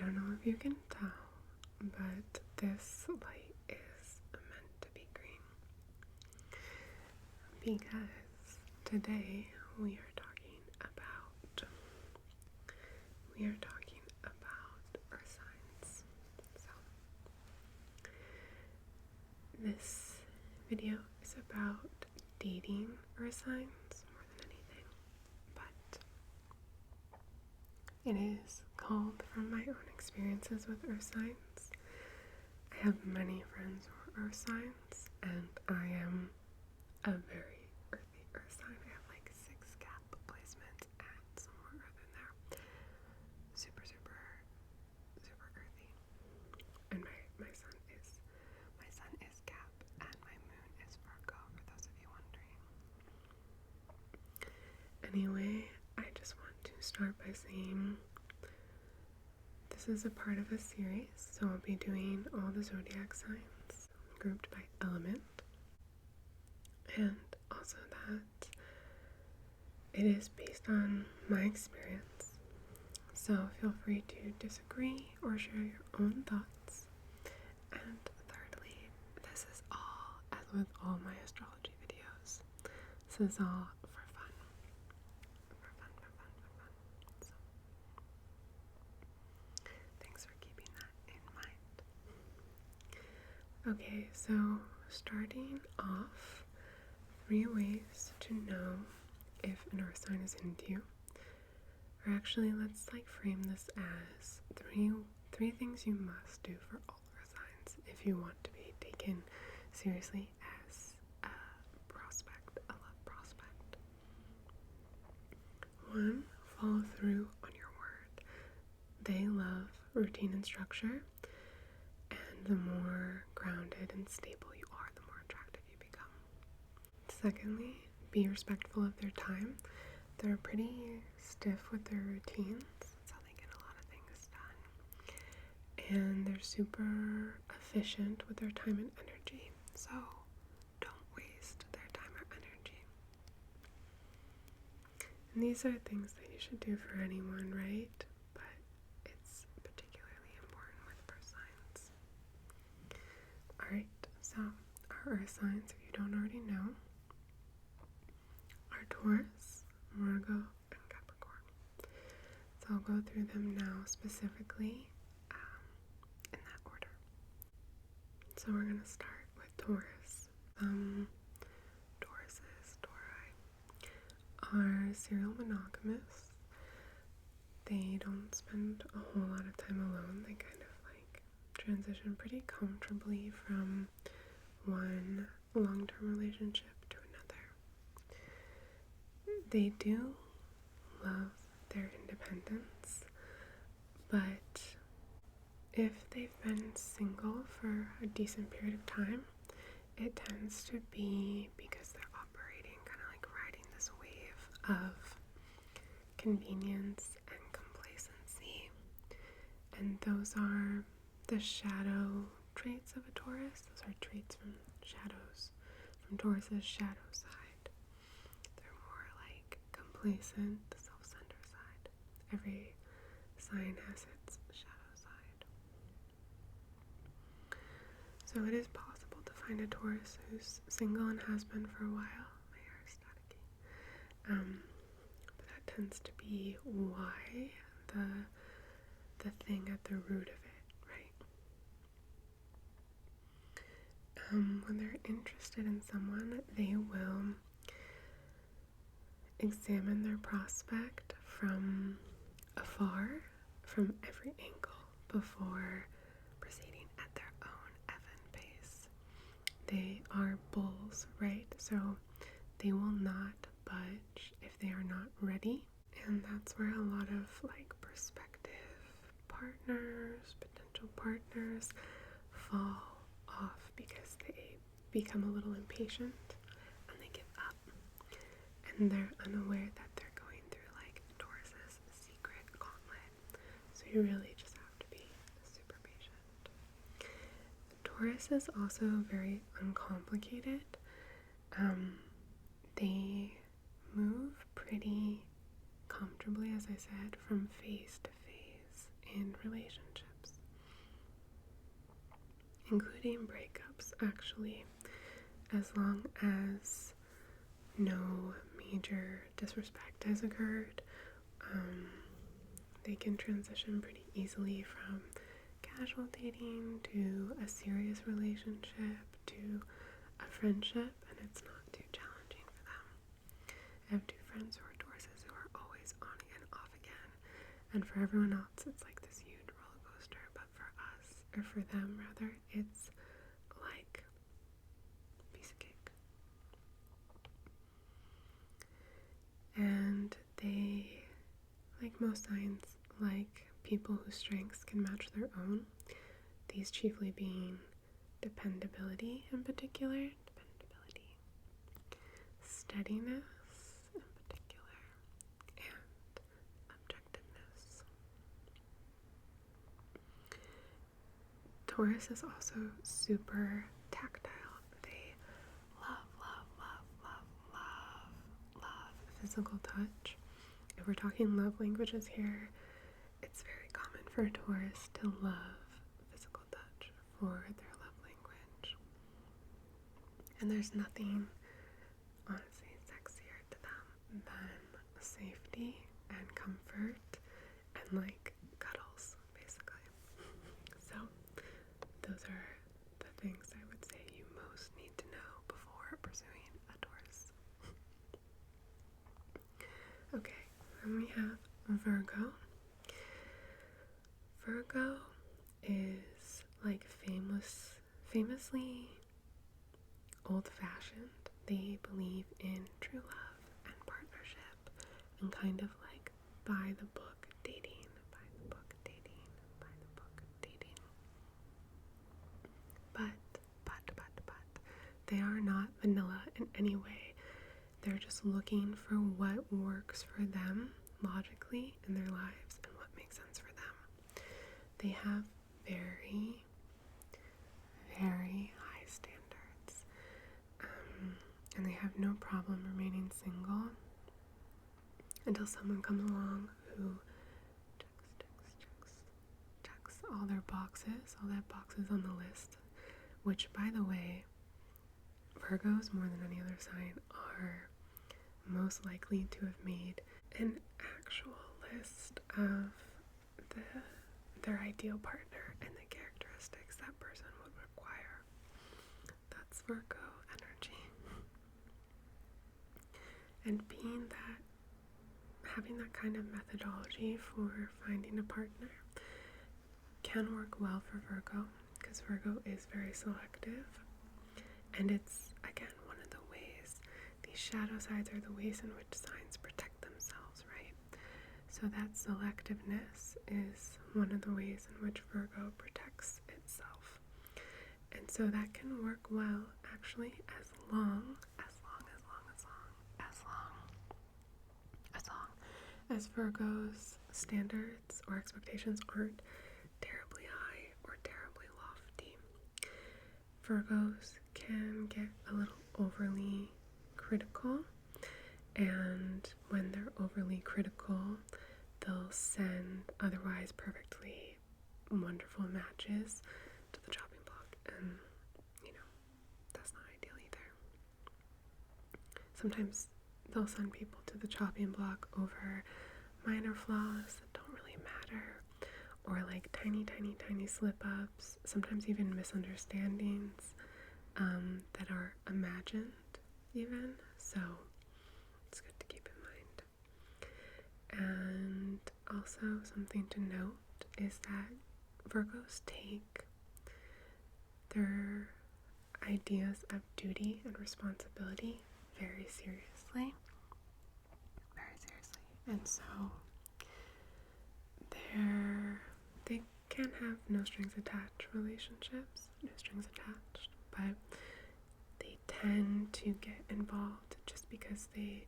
don't know if you can tell, but this light is meant to be green. Because today we are talking about earth signs. So this video is about dating earth signs more than anything, but it is called from my own experiences with earth signs. I have many friends who are earth signs, and I am a very earthy earth sign. I have like 6 cap placements and some more earth in there. Super earthy. And my sun is cap, and my moon is Virgo, for those of you wondering. Anyway, I just want to start by saying this is a part of a series, so I'll be doing all the zodiac signs grouped by element, and also that it is based on my experience, so feel free to disagree or share your own thoughts. And thirdly, this is all, as with all my astrology videos, this is all for fun. So thanks for keeping that in mind. Okay, so starting off, 3 ways to know if an earth sign is into you. Or actually, let's frame this as three things you must do for all earth signs if you want to be taken seriously as a love prospect. 1, follow through on your word. They love routine and structure, and the more grounded and stable you are, the more attractive you become. Secondly, be respectful of their time. They're pretty stiff with their routines. That's how they get a lot of things done. And they're super efficient with their time and energy. So don't waste their time or energy. And these are things that you should do for anyone, right? But it's particularly important with earth signs. Alright, so our earth signs, if you don't already know, are Taurus, Virgo, and Capricorn. So I'll go through them now specifically in that order. So we're going to start with Taurus. Tauri, are serial monogamous. They don't spend a whole lot of time alone. They kind of transition pretty comfortably from one long-term relationship to another. They do love their independence, but if they've been single for a decent period of time, it tends to be because they're operating, kind of riding this wave of convenience and complacency. And those are the shadow traits of a Taurus. Those are traits from Taurus's shadow side. They're more complacent, self-centered side. Every sign has its shadow side. So it is possible to find a Taurus who's single and has been for a while. My hair is staticky. But that tends to be why the thing at the root of it, right? When they're interested in someone, they will examine their prospect from afar, from every angle, before proceeding at their own even pace. They are bulls, right? So they will not budge if they are not ready. And that's where a lot of prospective partners, potential partners, fall off because they become a little impatient and they give up. And they're unaware that they're going through Taurus's secret gauntlet. So you really just have to be super patient. Taurus is also very uncomplicated. They move pretty comfortably, as I said, from phase to phase in relationships, including breakups, actually, as long as no major disrespect has occurred. They can transition pretty easily from casual dating to a serious relationship to a friendship, and it's not too challenging for them. I have 2 friends who are Tauruses who are always on again, off again, and for everyone else it's like this huge roller coaster, but for us, or for them rather, it's like a piece of cake. And they, like most signs, like people whose strengths can match their own, these chiefly being dependability in particular, steadiness in particular, and objectiveness. Taurus is also super tactile. They love physical touch. If we're talking love languages here, it's very common for a Taurus to love physical touch for their love language. And there's nothing, honestly, sexier to them than safety and comfort and like cuddles, basically. So those are the things I would say you most need to know before pursuing a Taurus. Okay, then we have Virgo. Virgo is like famously old-fashioned. They believe in true love and partnership and kind of like by the book dating. But they are not vanilla in any way. They're just looking for what works for them logically in their lives and what makes sense for them. They have very, very high standards. And they have no problem remaining single until someone comes along who checks all their boxes on the list, which, by the way, Virgos, more than any other sign, are most likely to have made an actual list of their ideal partner and the characteristics that person would require. That's Virgo energy. And having that kind of methodology for finding a partner can work well for Virgo, because Virgo is very selective, and it's, again, one of the ways, these shadow sides are the ways in which signs protect themselves, right? So that selectiveness is one of the ways in which Virgo protects itself. And so that can work well, actually, as long as Virgo's standards or expectations aren't terribly high or terribly lofty. Virgos can get a little overly critical, and when they're overly critical, they'll send otherwise perfectly wonderful matches to the chopping block, and that's not ideal either. Sometimes they'll send people to the chopping block over minor flaws that don't really matter, or like tiny slip-ups, sometimes even misunderstandings that are imagined even, so it's good to keep in mind. And also something to note is that Virgos take their ideas of duty and responsibility very seriously. And so they can have no strings attached relationships, but they tend to get involved just because they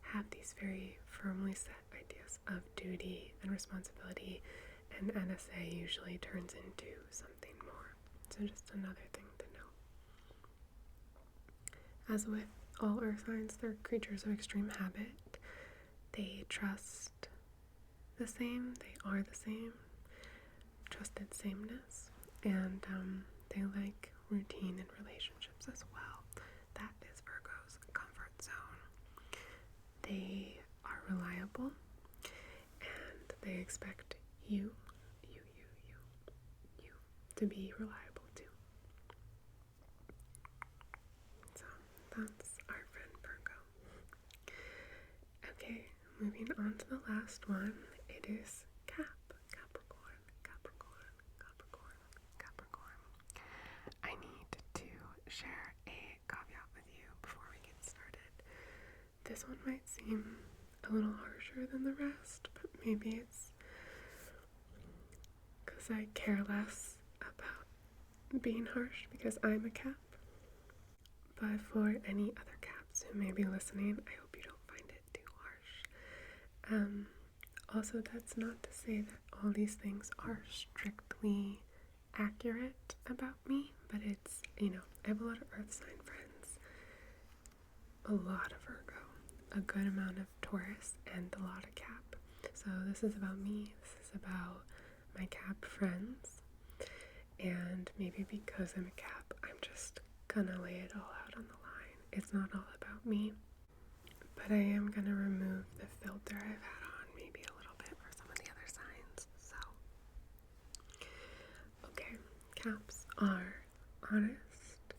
have these very firmly set ideas of duty and responsibility, and NSA usually turns into something more. So just another thing to note. As with all earth signs, they're creatures of extreme habit. They trust the same, they are the same, trusted sameness, and they like routine in relationships as well. That is Virgo's comfort zone. They are reliable, and they expect you to be reliable too. So that's our friend Virgo. Okay, moving on to the last one. It is Capricorn. I need to share a caveat with you before we get started. This one might seem a little harsher than the rest, but maybe it's because I care less about being harsh because I'm a Cap. But for any other Caps who may be listening, I hope you don't find it too harsh. Also, that's not to say that all these things are strictly accurate about me, but it's, I have a lot of Earth sign friends, a lot of Virgo, a good amount of Taurus, and a lot of Cap. So this is about me, this is about my Cap friends, and maybe because I'm a Cap, I'm just gonna lay it all out on the line. It's not all about me, but I am gonna remove the filter I've had on maybe a little bit for some of the other signs. So, okay, Caps are honest,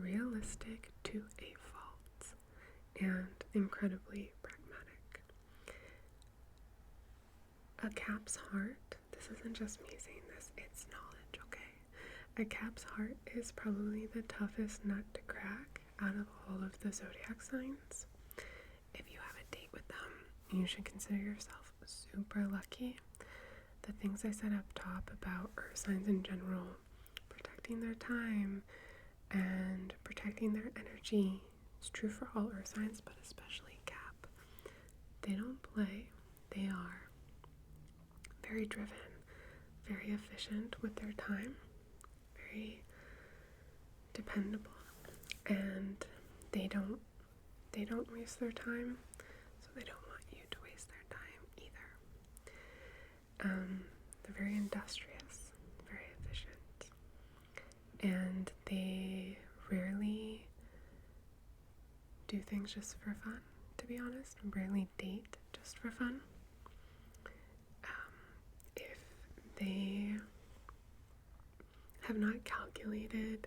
realistic to a fault, and incredibly pragmatic. A Cap's heart, this isn't just me saying this, it's knowledge, okay? A Cap's heart is probably the toughest nut to crack out of all of the zodiac signs. If you have a date with them, you should consider yourself super lucky. The things I said up top about Earth signs in general, protecting their time and protecting their energy, it's true for all Earth signs, but especially Cap. They don't play. They are very driven, very efficient with their time, very dependable, and they don't waste their time, so they don't want you to waste their time either. They're very industrious, very efficient, and they rarely do things just for fun, to be honest. Rarely date just for fun. If they have not calculated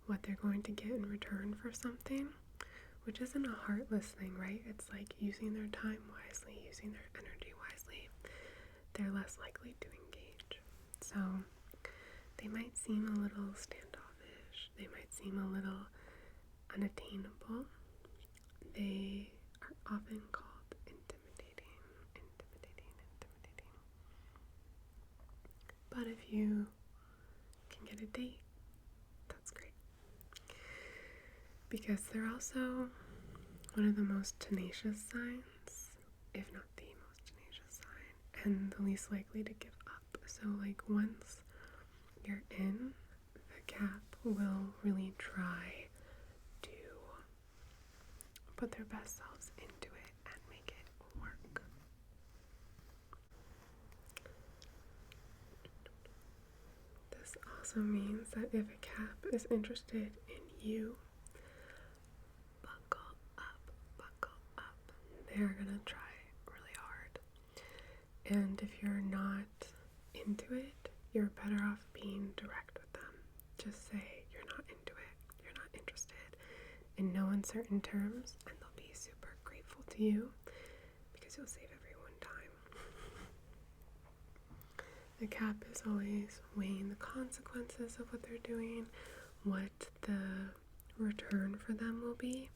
what they're going to get in return for something, which isn't a heartless thing, right? It's like using their time wisely, using their energy wisely. They're less likely to engage. So they might seem a little standoffish. They might seem a little unattainable. They are often called intimidating. But if you can get a date, that's great. Because they're also one of the most tenacious signs, if not the most tenacious sign, and the least likely to give up. So like once you're in, the Cap will really try to put their best selves into it and make it work. This also means that if a Cap is interested in you, buckle up. They are gonna try really hard. And if you're not into it, you're better off being direct with them. Just say you're not into it, you're not interested, in no uncertain terms, and they'll be super grateful to you because you'll save everyone time. The Cap is always weighing the consequences of what they're doing, what the return for them will be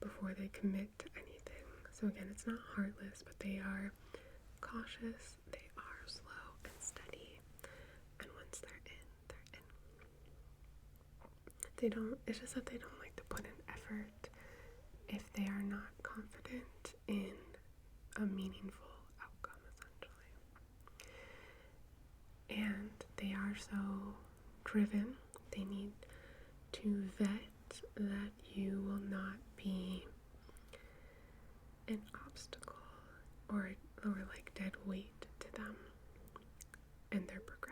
before they commit to anything. So again, it's not heartless, but they are cautious, they are slow and steady, and once they're in. It's just that they don't like to put in effort if they are not confident in a meaningful outcome, essentially. And they are so driven, they need to vet that you will not be an obstacle or like dead weight to them and their progression.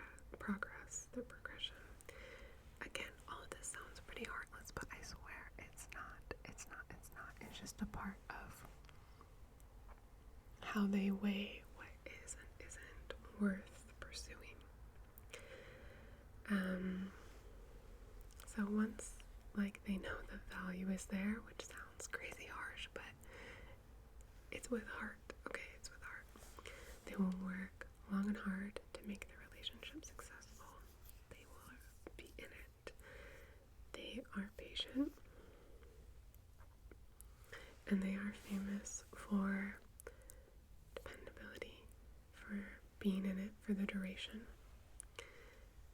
how they weigh what is and isn't worth pursuing. So once like they know the value is there, which sounds crazy harsh, but it's with heart, okay? It's with heart. They will work long and hard to make their relationship successful. They will be in it. They are patient. And they are famous for dependability, for being in it for the duration.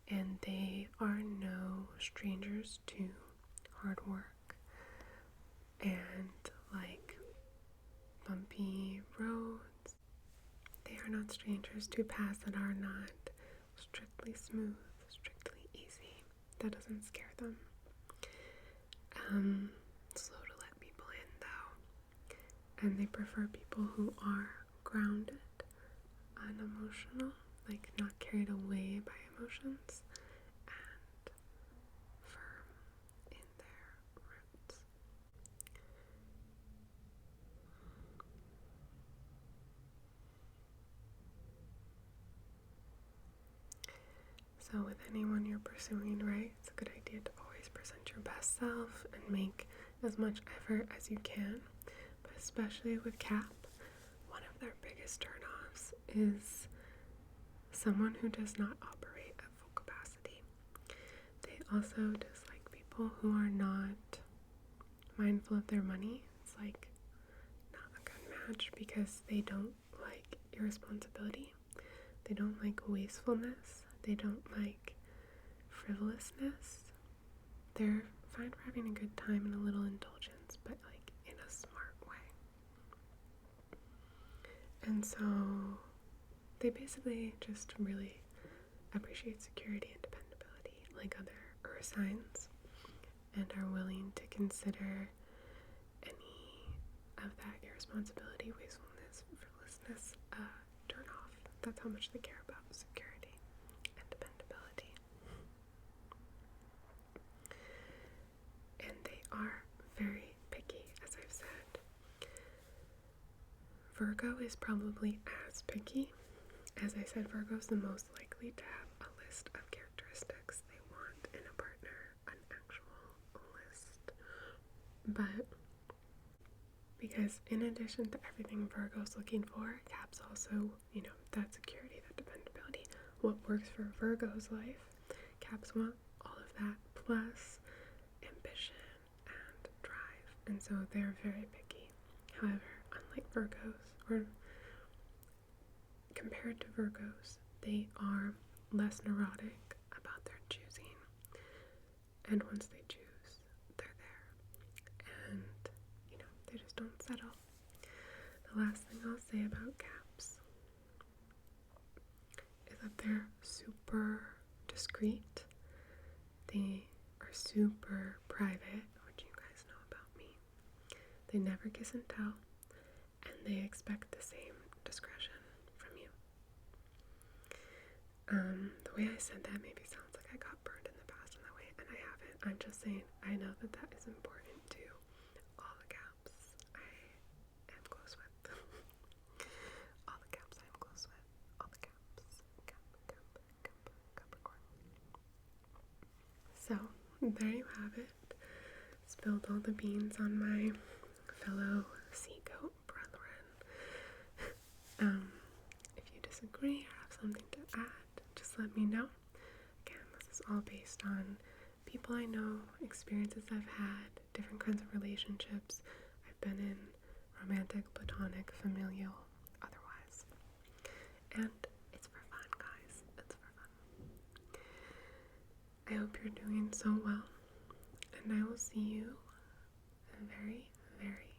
And they are no strangers to hard work and like bumpy roads. They are not strangers to paths that are not strictly smooth, strictly easy. That doesn't scare them. Slow to let people in though. And they prefer people who are grounded, unemotional, like not carried away by emotions, and firm in their roots. So with anyone you're pursuing, right, it's a good idea to always present your best self and make as much effort as you can. But especially with Cap, one of their biggest turnoffs is someone who does not operate at full capacity. They also dislike people who are not mindful of their money. It's like not a good match because they don't like irresponsibility. They don't like wastefulness. They don't like frivolousness. They're fine for having a good time and a little indulgence, but like in a smart way. And so they basically just really appreciate security and dependability like other earth signs, and are willing to consider any of that irresponsibility, wastefulness, frivolousness turn off. That's how much they care about security and dependability. And they are very picky, as I've said. Virgo is probably as picky. As I said, Virgo is the most likely to have a list of characteristics they want in a partner, an actual list. But because in addition to everything Virgo's looking for, Cap's also, that security, that dependability, what works for Virgo's life. Caps want all of that plus ambition and drive, and so they're very picky. However, unlike Virgos, or compared to Virgos, they are less neurotic about their choosing, and once they choose, they're there, and they just don't settle. The last thing I'll say about Caps is that they're super discreet. They are super private, which you guys know about me. They never kiss and tell, and they expect the same discretion from you. The way I said that maybe sounds like I got burned in the past in that way, and I haven't. I'm just saying I know that is important to all the Caps I am close with. All the Caps I am close with. All the Caps. Capricorn. So, there you have it. Spilled all the beans on my fellow sea goat brethren. If you disagree or have something to add, just let me know. Again, this is all based on people I know, experiences I've had, different kinds of relationships I've been in, romantic, platonic, familial, otherwise. And it's for fun, guys. It's for fun. I hope you're doing so well, and I will see you very, very